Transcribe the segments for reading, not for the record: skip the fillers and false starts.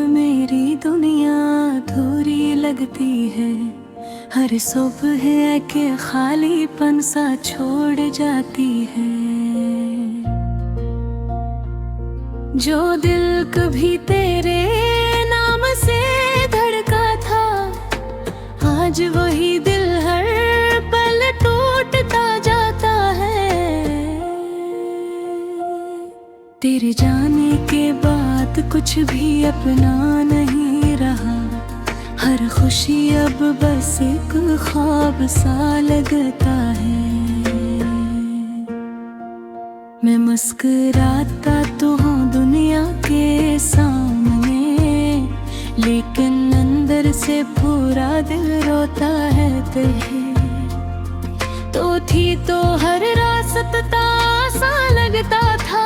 मेरी दुनिया अधूरी लगती है। हर सुबह के खालीपन सा छोड़ जाती है। जो दिल कभी तेरे नाम से धड़का था, आज वही दिल हर पल टूटता जाता है। तेरे जाने के बाद कुछ भी अपना नहीं रहा। हर खुशी अब बस एक ख्वाब सा लगता है। मैं मुस्कुराता तो हूँ दुनिया के सामने, लेकिन अंदर से पूरा दिल रोता है तेरे। तो थी तो हर रास्ता सा लगता था,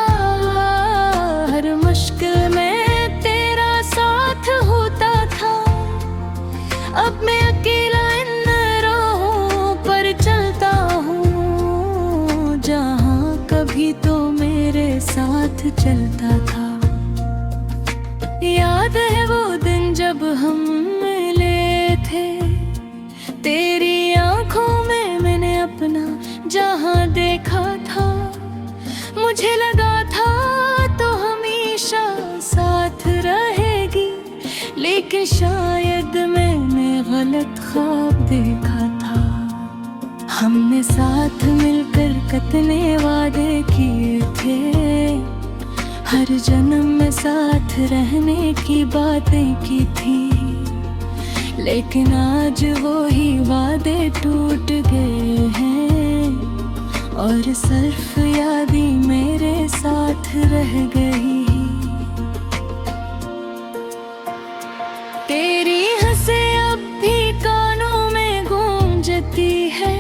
हर मुश्किल में तेरा साथ होता था। अब मैं अकेला इन राहों पर चलता हूँ, जहाँ कभी तो मेरे साथ चलता था। याद है वो दिन जब हम मिले थे, तेरी आंखों में मैंने अपना जहाँ देखा था। मुझे लगा था तो हमेशा साथ रहेगी, लेकिन शायद मैंने गलत ख्वाब देखा था। हमने साथ मिलकर कितने वादे किए थे, हर जन्म में साथ रहने की बातें की थी। लेकिन आज वो ही वादे टूट गए हैं, और सिर्फ यादें मेरे साथ रह गई। तेरी हंसे अब भी कानों में गूंजती है,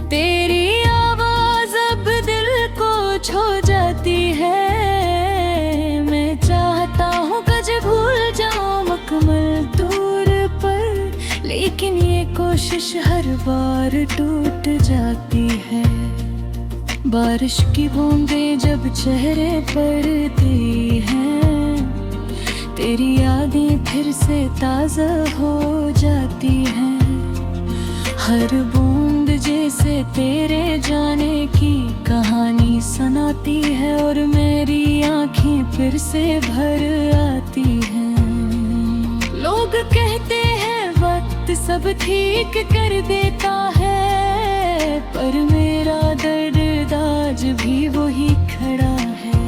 तेरी आवाज अब दिल को छू जाती है। मैं चाहता हूँ कज भूल जाऊँ मुकम्मल दूर पर, लेकिन ये कोशिश हर बार टूट जाती है। बारिश की बूंदें जब चेहरे पड़ती हैं, तेरी यादें फिर से ताज़ा हो जाती हैं। हर बूंद जैसे तेरे जाने की कहानी सुनाती है, और मेरी आँखें फिर से भर आती हैं। लोग कहते हैं वक्त सब ठीक कर देता है, पर मेरा दर्द आज भी वही खड़ा है।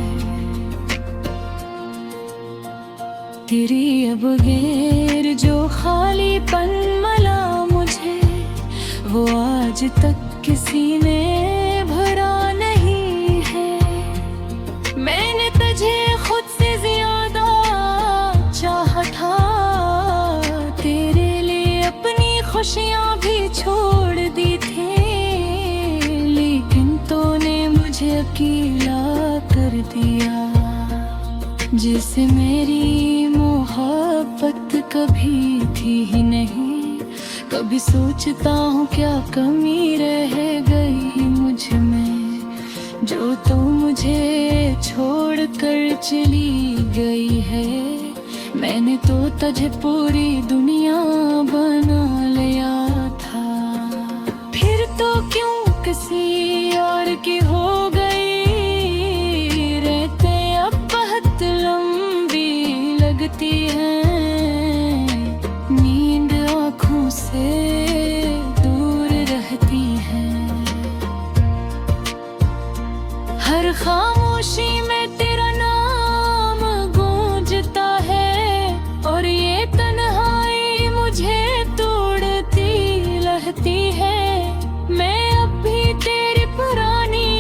तेरी अब गैर जो खालीपन मिला मुझे, वो आज तक किसी ने भरा नहीं है। मैंने तुझे खुद से ज्यादा चाहा था, तेरे लिए अपनी खुशियाँ भी छोड़ दी थी। लेकिन तूने मुझे अकेला कर दिया, जिसे मेरी मोहब्बत कभी थी ही नहीं। कभी सोचता हूँ क्या कमी रह गई मुझ में, जो तू मुझे छोड़ कर चली गई है। मैंने तो तुझे पूरी दुनिया बना लिया था, फिर तो क्यों किसी और की हो गई। रहते अब बहुत लंबी लगती है, नींद आँखों से दूर रहती है। हर खामोशी में तेरा नाम गूंजता है, और ये तन्हाई मुझे तोड़ती रहती है। मैं अब भी तेरी पुरानी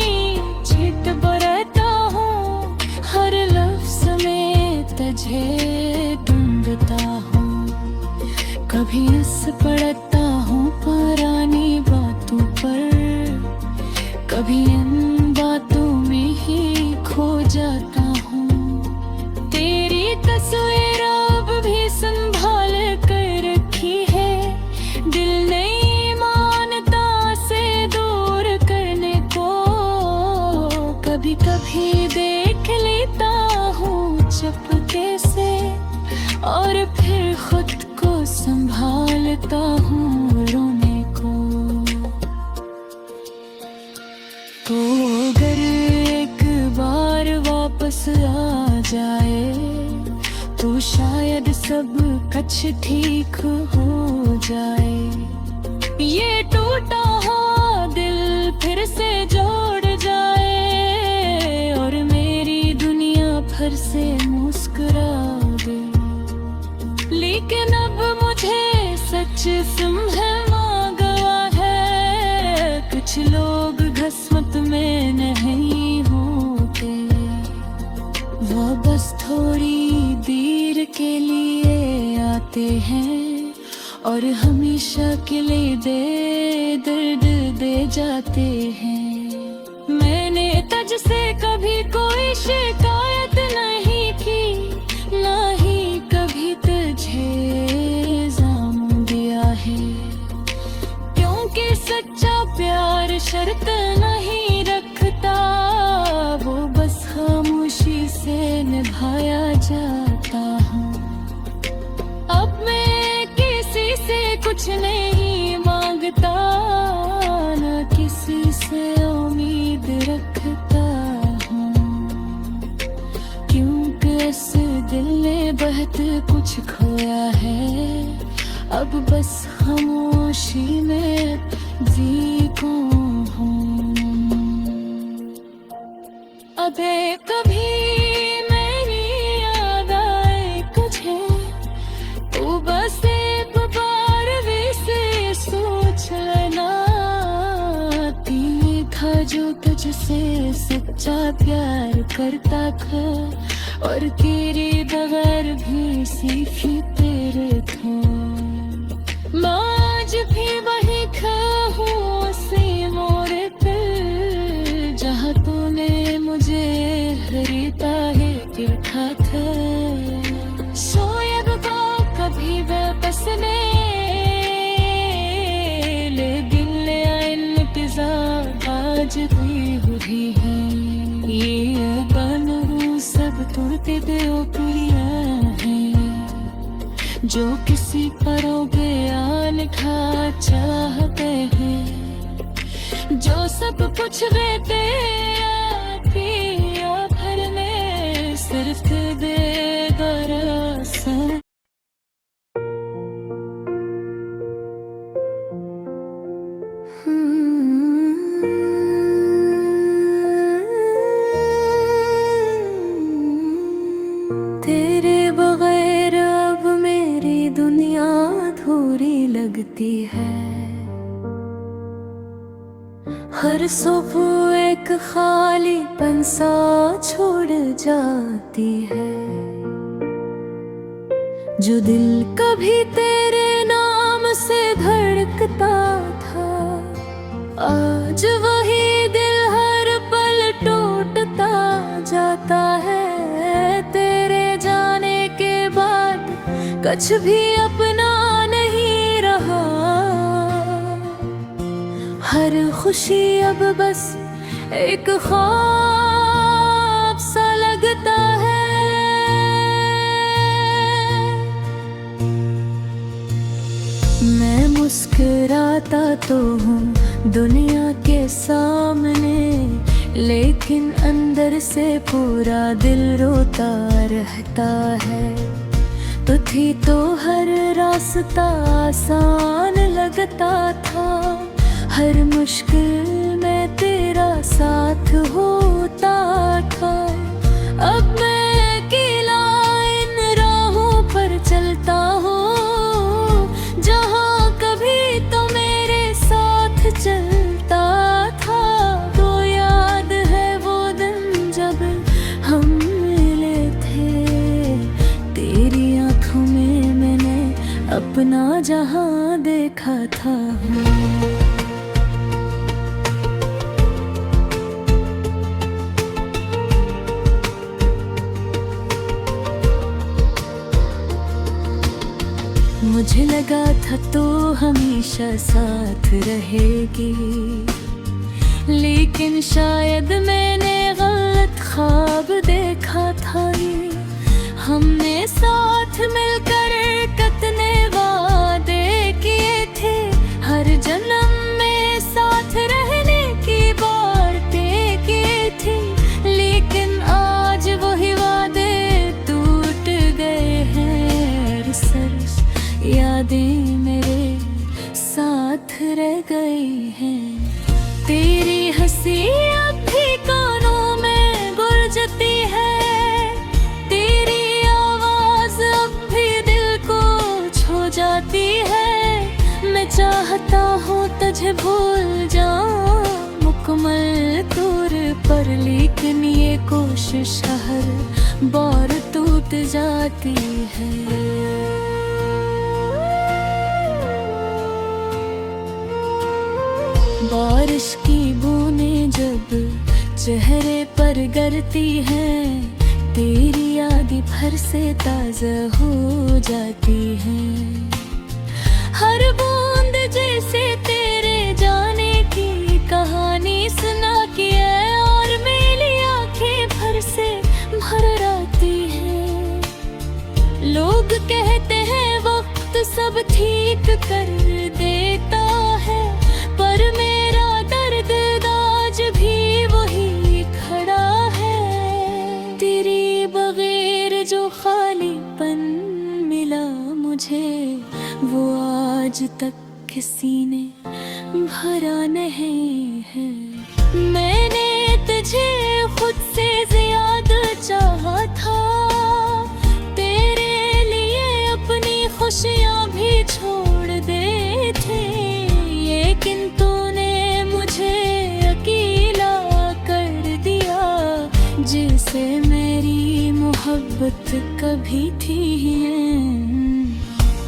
चित बरता हूँ, हर लफ्ज़ में तुझे ढूंढता हूँ। कभी हंस पड़ता हूँ पुरानी बातों पर, कभी इन बातों में ही खो जाता हूँ। तेरी तस्वीर अब भी संभाल कर रखी है, दिल नहीं मानता से दूर करने को। कभी कभी देख लेता हूँ चुपके से, छोड़ता हूँ रोने को। तो अगर एक बार वापस आ जाए तो शायद सब कुछ ठीक हो जाए। ये टूटा हुआ दिल फिर से जोड़ जाए और मेरी दुनिया फिर से मुस्कुरा दे। लेकिन अब मुझे सच समझना गया है, कुछ लोग किस्मत में नहीं होते, वो बस थोड़ी देर के लिए आते हैं और हमेशा के लिए दर्द दे जाते हैं। मैंने तुझसे कभी कोई शिकायत नहीं की, ना ही कभी तुझे इल्जाम दिया है, क्योंकि सच्चा प्यार शर्त नहीं रखता, वो बस खामोशी से निभाया जाता हूँ। अब मैं किसी से कुछ नहीं मांगता, न किसी से उम्मीद रखता हूँ, क्योंकि इस दिल ने बहुत कुछ खोया है, अब बस खामोशी में जीता हूँ। अबे कभी मेरी याद आए तुझे तो बस एक बार वैसे सोच लेना, तू था जो तुझसे सच्चा प्यार करता था और तेरे बगैर भी सीखी तेरे था। मैं आज भी वही हूँ उसी मोड़ पे जहाँ तूने मुझे हरीता है देखा था। शायद तो कभी वापस ने लेकिन इंतजार आज भी हुई है। ये बनूं सब टूटे दिया है जो किसी परों पे आने का चाहते हैं, जो सब कुछ देते पिया भर में सिर्फ दे दरअसल। तेरे बगैर अब मेरी दुनिया अधूरी लगती है, हर सुबह एक खालीपन सा छोड़ जाती है। जो दिल कभी तेरे नाम से धड़कता था, आज वही दिल हर पल टूटता जाता है। तेरे जाने के बाद कुछ भी अपना नहीं रहा, हर खुशी अब बस एक ख्वाब सा लगता है। मैं मुस्कुराता तो हूँ दुनिया के सामने, लेकिन अंदर से पूरा दिल रोता रहता है। तो थी तो हर रास्ता आसान लगता था, हर मुश्किल में तेरा साथ होता था। अब मैं अकेला इन राहों पर चलता हूँ जहाँ कभी तो मेरे साथ चलता था। तो याद है वो दिन जब हम मिले थे, तेरी आँखों में मैंने अपना जहाँ देखा था। मुझे लगा था तो हमेशा साथ रहेगी, लेकिन शायद मैंने गलत ख्वाब देखा था। ये हमने साथ मिलकर कितने वादे किए यादें मेरे साथ रह गई हैं। तेरी हंसी अब भी कानों में गूंजती है, तेरी आवाज अब भी दिल को छू जाती है। मैं चाहता हूँ तुझे भूल जाऊं मुकम्मल तौर पर, लेकिन ये कोशिश हर बार टूट जाती है। बारिश की बूंदें जब चेहरे पर गिरती हैं, तेरी यादें फिर से ताज़ा हो जाती हैं। हर बूंद जैसे तेरे जाने की कहानी सुनाती है, और मेरी आंखें फिर से भर आती हैं। लोग कहते हैं वक्त सब ठीक कर देता है, पर मेरा दर्द आज भी वही खड़ा है। तेरी बगैर जो खालीपन मिला मुझे, वो आज तक किसी ने भरा नहीं है। मैंने तुझे खुद से ज्यादा चाहा था, तेरे लिए अपनी खुशियाँ भी छोड़ दे थे, लेकिन तूने मुझे अकेला कर दिया। जिसे मेरी मोहब्बत कभी थी,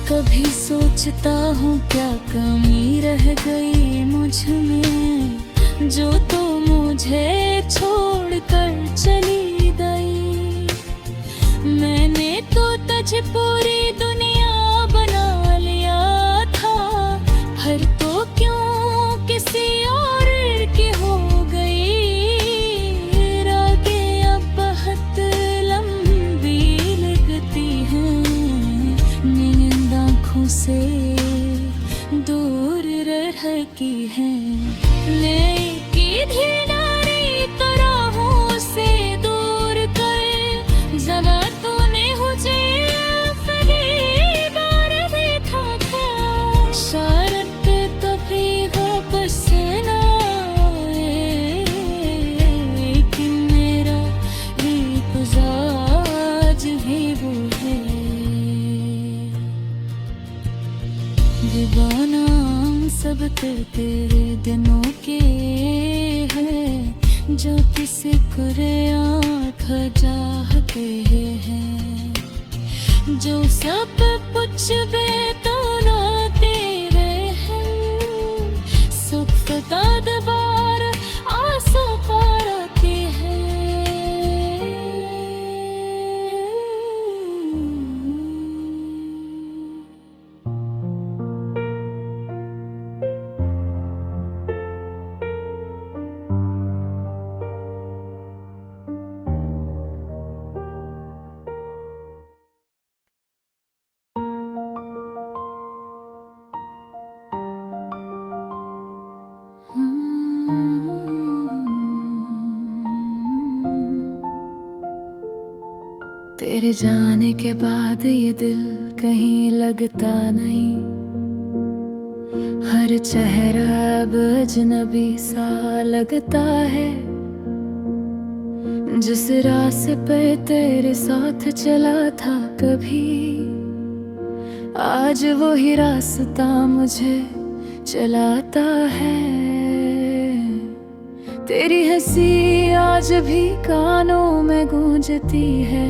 कभी सोचता हूँ क्या कमी रह गई मुझ में, जो तू मुझे छोड़ कर चली गई। मैंने तो तुझे पूरी दुनिया बना लिया था, हर तो क्यों किसी और की हो गई। रातें अब बहुत लंबी लगती हैं, नींद आँखों से दूर रह की है। लेकी ढीनारी तरहों से दूर कर, जगा तूने मुझे आखिरी बार देखा था। शायद तभी वापस ना आए, लेकिन मेरा एक आज भी वो है। दीवाना सब तेरे दिनों के हैं, जो किसी कुरे आँख चाहते हैं, जो सब कुछ बेतौना तेरे हैं। सुख का दबार आंसू पार आते हैं। तेरे जाने के बाद ये दिल कहीं लगता नहीं, हर चेहरा अब अजनबी सा लगता है। जिस रास्ते पे तेरे साथ चला था कभी, आज वही रास्ता मुझे चलाता है। तेरी हंसी आज भी कानों में गूंजती है,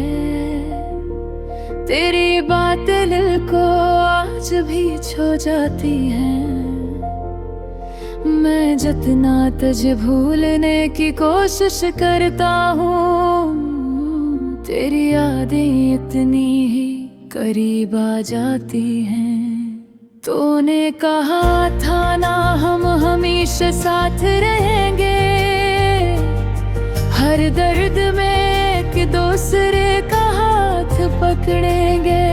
तेरी बातें दिल को आज भी छू जाती हैं। मैं जितना तुझे भूलने की कोशिश करता हूँ, तेरी यादें इतनी ही करीब आ जाती हैं। तूने कहा था ना हम हमेशा साथ रहेंगे, हर दर्द में एक दूसरे का हाथ पकड़ेंगे।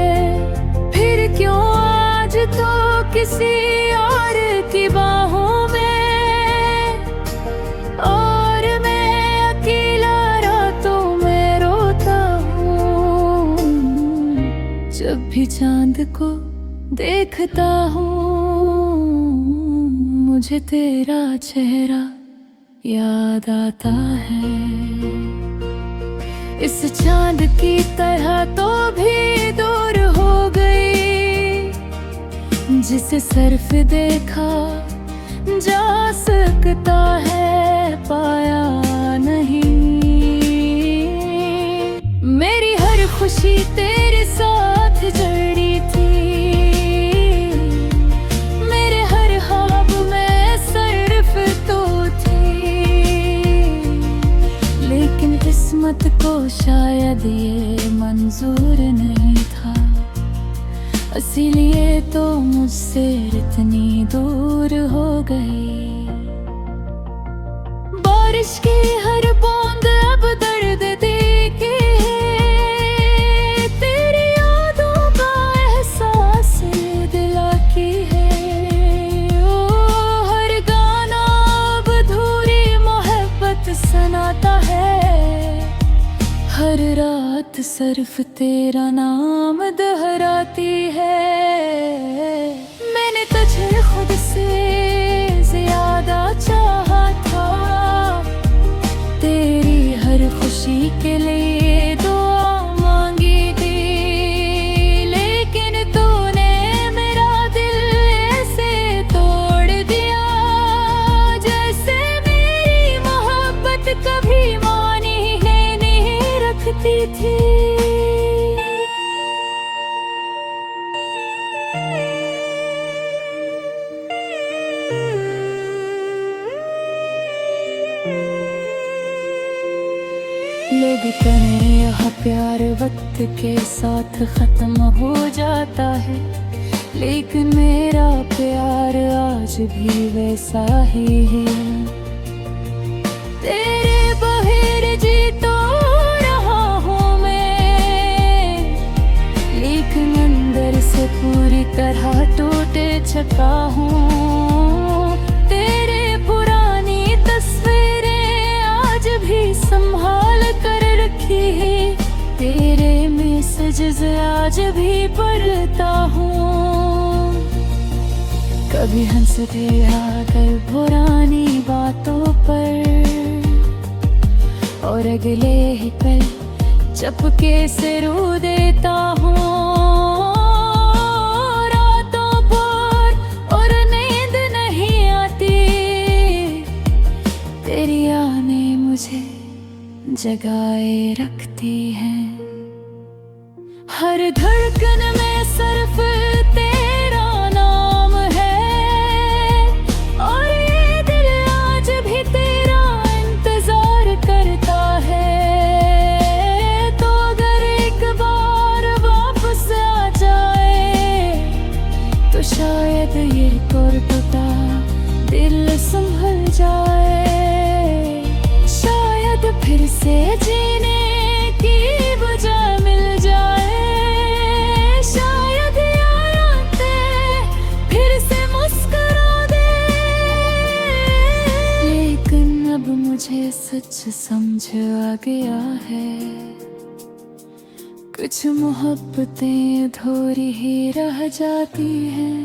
फिर क्यों आज तो किसी और की बाहों में, और मैं अकेला रातों में रोता हूँ। जब भी चांद को देखता हूँ मुझे तेरा चेहरा याद आता है। इस चांद की तरह तो भी दूर हो गई, जिसे सिर्फ देखा जा सकता है, पाया नहीं। मेरी हर खुशी तेरे साथ जुड़ी थी, मेरे हर ख्वाब में सिर्फ तू थी। लेकिन किस्मत को शायद ये मंजूर नहीं था, इसीलिए तो मुझसे इतनी दूर हो गई। बारिश की हर बूंद अब दर्द देके, तेरी यादों का एहसास दिलाती है। ओ हर गाना अब अधूरी मोहब्बत सुनाता है, हर रात सिर्फ तेरा नाम दोहराती है। मैंने तुझे खुद से ज्यादा चाहा था, तेरी हर खुशी के लिए दुआ मांगी थी। लेकिन तूने मेरा दिल ऐसे तोड़ दिया, जैसे मेरी मोहब्बत कभी मानी नहीं रखती थी। लोग कहने यहाँ प्यार वक्त के साथ खत्म हो जाता है, लेकिन मेरा प्यार आज भी वैसा ही है। तेरे बगैर जी तो रहा हूँ मैं, लेकिन अंदर से पूरी तरह टूटे चुका हूँ। तेरे पुरानी तस्वीरें आज भी संभाल कर रखी है, तेरे मैसेजेस आज भी पढ़ता हूँ। कभी हंसते आकर पुरानी बातों पर, और अगले ही पल चपके से रो देता हूँ। रातों भर और नींद नहीं आती, तेरी यादें मुझे जगाए रखती हैं। हर धड़कन में सिर्फ तेरा नाम है, और ये दिल आज भी तेरा इंतजार करता है। तो अगर एक बार वापस आ जाए, तो शायद ये टूटा दिल संभल जाए। फिर से जीने की वजह मिल जाए, शायद यादें फिर से मुस्कुरा दे। लेकिन अब मुझे सच समझ आ गया है, कुछ मोहब्बतें अधूरी ही रह जाती हैं।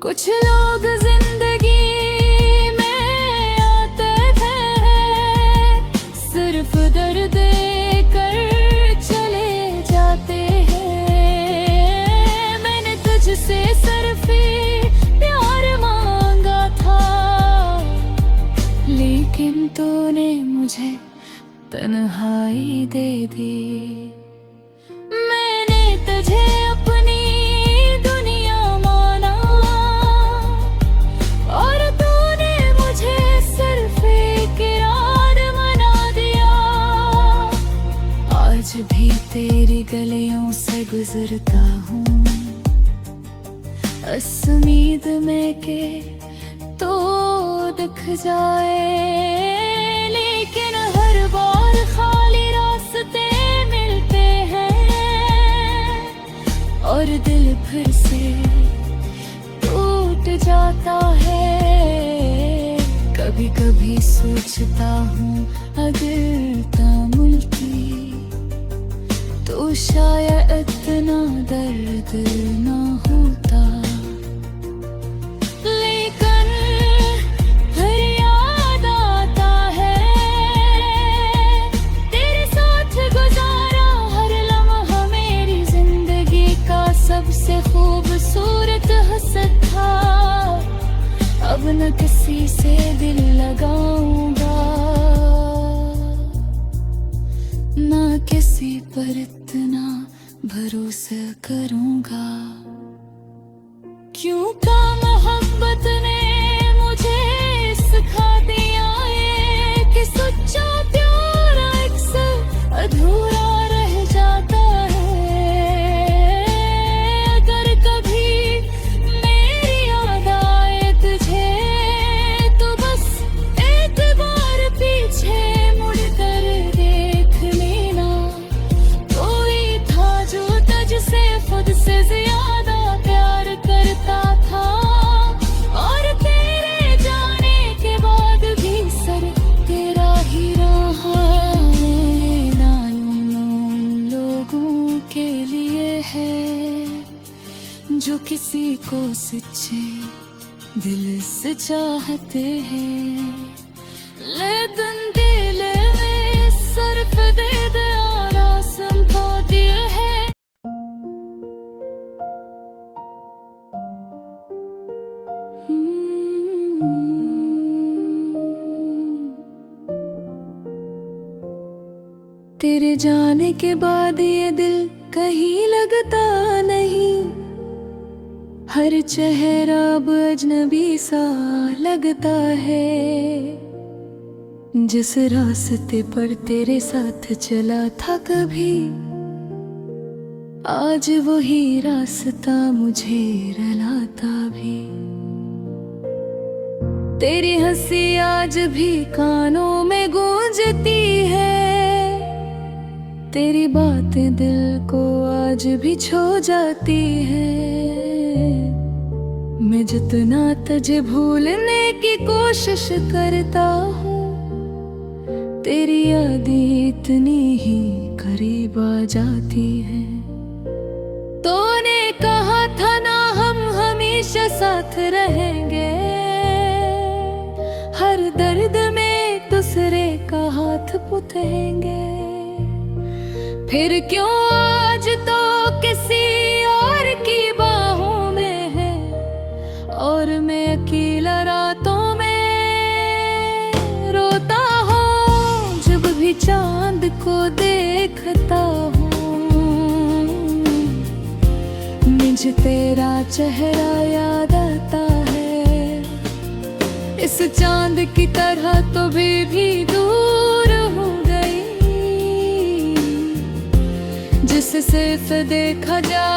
कुछ लोग जिंदगी सिर्फ दर्द कर चले जाते हैं। मैंने तुझसे सिर्फ प्यार मांगा था, लेकिन तूने मुझे तन्हाई दे दी। मैंने तुझे अपनी दुनिया माना, और तूने मुझे सिर्फ आज भी तेरी गलियों से गुजरता हूँ, इस उम्मीद में के तो दिख जाए। लेकिन हर बार खाली रास्ते मिलते हैं, और दिल फिर से टूट जाता है। कभी कभी सोचता हूँ अगर तामुल की तो शायद इतना दर्द दर्द ना होता। लेकिन फिर याद आता है तेरे साथ गुजारा हर लम्हा मेरी जिंदगी का सबसे खूबसूरत हसरत था। अब न किसी से दिल लगाऊंगा, ना किसी पर इतना भरोसा करूंगा। क्यों का मोहब्बत ने मुझे सिखा दिया ये कि सच्चा प्यार अक्सर अधूरा रह जाता है। अगर कभी मेरी याद आए तुझे तो बस एक बार पीछे मुड़ कर देख लेना। कोई था जो तुझसे खुद से ज्यादा प्यार करता था, और तेरे जाने के बाद भी सर तेरा ही रहा। मेरा उन लोगों के लिए है जो किसी को सच्चे दिल से चाहते हैं, लेकिन दिल में सिर्फ दे दिया संभो दिया है। तेरे जाने के बाद ये दिल कहीं लगता नहीं। हर चेहरा अब अजनबी सा लगता है। जिस रास्ते पर तेरे साथ चला था कभी, आज वही रास्ता मुझे रुलाता भी। तेरी हंसी आज भी कानों में गूंजती है। तेरी बातें दिल को आज भी छू जाती है। मैं जितना तुझे भूलने की कोशिश करता हूँ, तेरी यादें इतनी ही करीब आ जाती है। तूने कहा था ना हम हमेशा साथ रहेंगे, हर दर्द में दूसरे का हाथ पुतेंगे। फिर क्यों आज तो किसी और की बाहों में है, और मैं अकेला रातों में रोता हूँ। जब भी चांद को देखता हूँ, मुझे तेरा चेहरा याद आता है। इस चांद की तरह तो भी दूर हो गई, जिसे सिर्फ देखा जा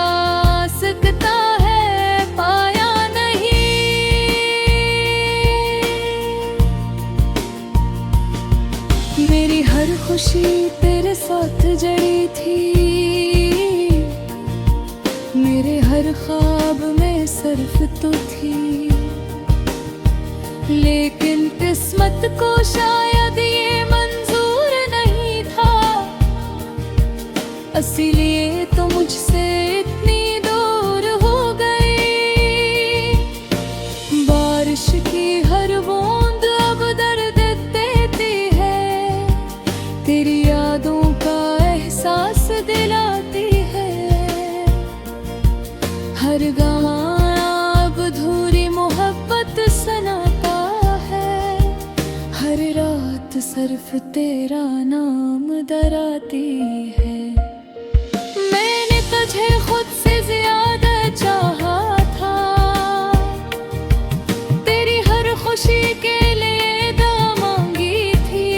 सकता है, पाया नहीं। मेरी हर खुशी तेरे साथ जड़ी थी, मेरे हर ख्वाब में सिर्फ तू थी। लेकिन किस्मत को शायद ये मंजूर नहीं था, इसीलिए तो मुझसे इतनी दूर हो गई। बारिश की हर बूंद अब दर्द देती है, तेरी यादों का एहसास दिलाती है। हर गाना अब अधूरी मोहब्बत सुनाता है, हर रात सिर्फ तेरा नाम डराती है। मैंने तुझे खुद से ज्यादा चाहा था, तेरी हर खुशी के लिए दुआ मांगी थी।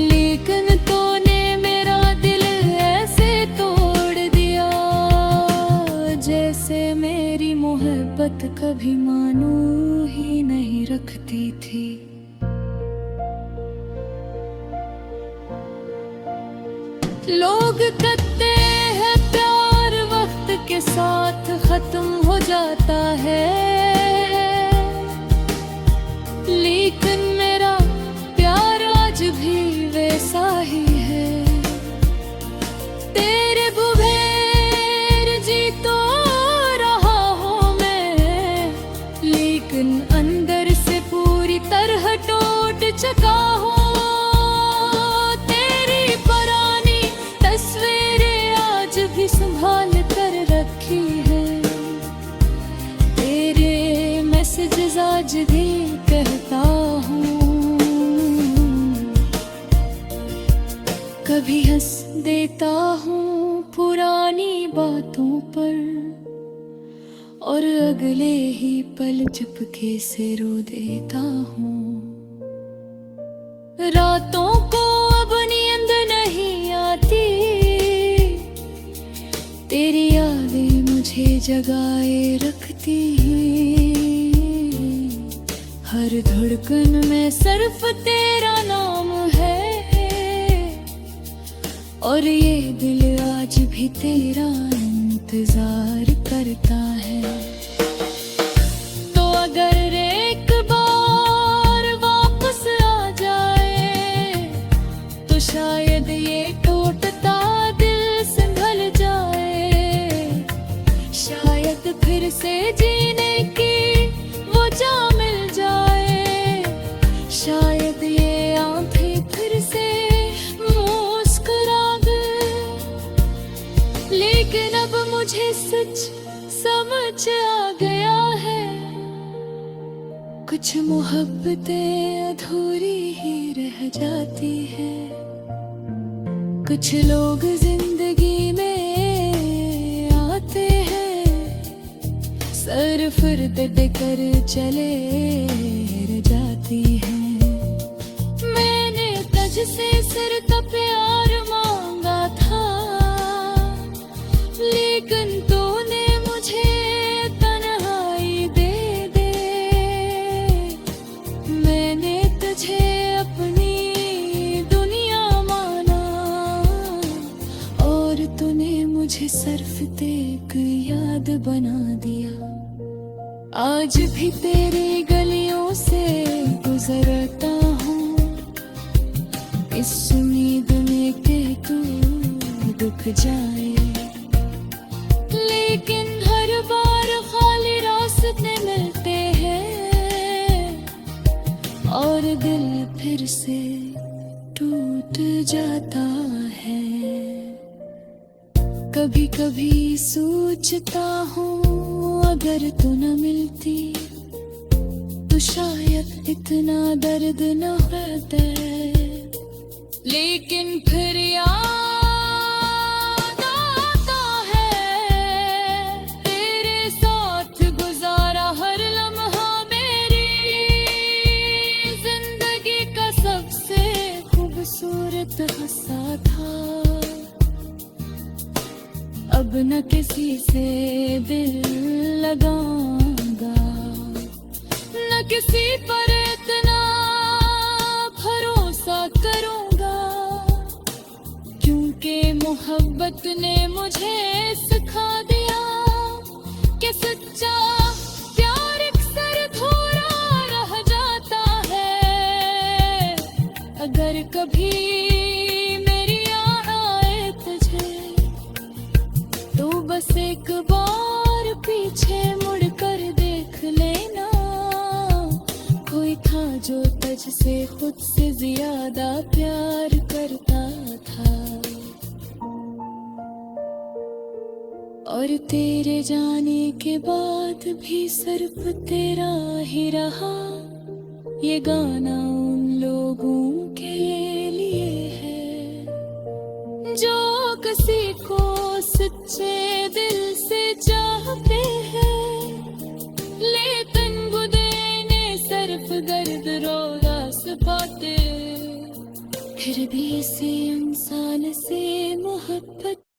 लेकिन तूने मेरा दिल ऐसे तोड़ दिया, जैसे मेरी मोहब्बत कभी मानो ही नहीं रखती थी। लोग कहते हैं प्यार वक्त के साथ खत्म हो जाता है, लेकिन मेरा प्यार आज भी वैसा ही है। तेरे बुरे आज भी कहता हूँ, कभी हंस देता हूँ पुरानी बातों पर, और अगले ही पल चुपके से रो देता हूँ। रातों को अब नींद नहीं आती, तेरी यादें मुझे जगाए रखती हैं। हर धड़कन में सिर्फ तेरा नाम है, और ये दिल आज भी तेरा इंतजार करता है। तो अगर एक बार वापस आ जाए, तो शायद ये टूटता दिल संभल जाए। शायद फिर से जीने की वो जा मिल जाए, शायद ये आंखें फिर से मुस्कुरा दे। लेकिन अब मुझे सच समझ आ गया है, कुछ मोहब्बतें अधूरी ही रह जाती है। कुछ लोग जिंदगी में आते हैं, सर फुर्द कर चले जाती है। मैंने तुझसे सिर्फ प्यार मांगा था, लेकिन तूने मुझे तन्हाई दे दे। मैंने तुझे अपनी दुनिया माना, और तूने मुझे सिर्फ एक याद बना दिया। आज भी तेरी गलियों से गुजरता हूँ, इस उम्मीद में कि तू रुक जाए। लेकिन हर बार खाली रास्ते मिलते हैं, और दिल फिर से टूट जाता है। कभी कभी सोचता हूँ, अगर तू न मिलती तो शायद इतना दर्द न होता। लेकिन फिर याद आता है, तेरे साथ गुजारा हर लम्हा मेरी जिंदगी का सबसे खूबसूरत हिस्सा था। अब न किसी से दिल लगाऊंगा, न किसी पर इतना भरोसा करूंगा, क्योंकि मोहब्बत ने मुझे सिखा दिया कि सच्चा प्यार अक्सर थोड़ा रह जाता है। अगर कभी मेरी याद आए तुझे, तो बस एक बार पीछे मुड़कर देख लेना। कोई था जो तुझसे खुद से ज्यादा प्यार करता था, और तेरे जाने के बाद भी सिर्फ तेरा ही रहा। ये गाना उन लोगों के लिए है जो किसी को सच्चे दिल से चाहते हैं, लेकिन बुदेने सिर्फ दर्द रोगा पाते। फिर भी इसी इंसान से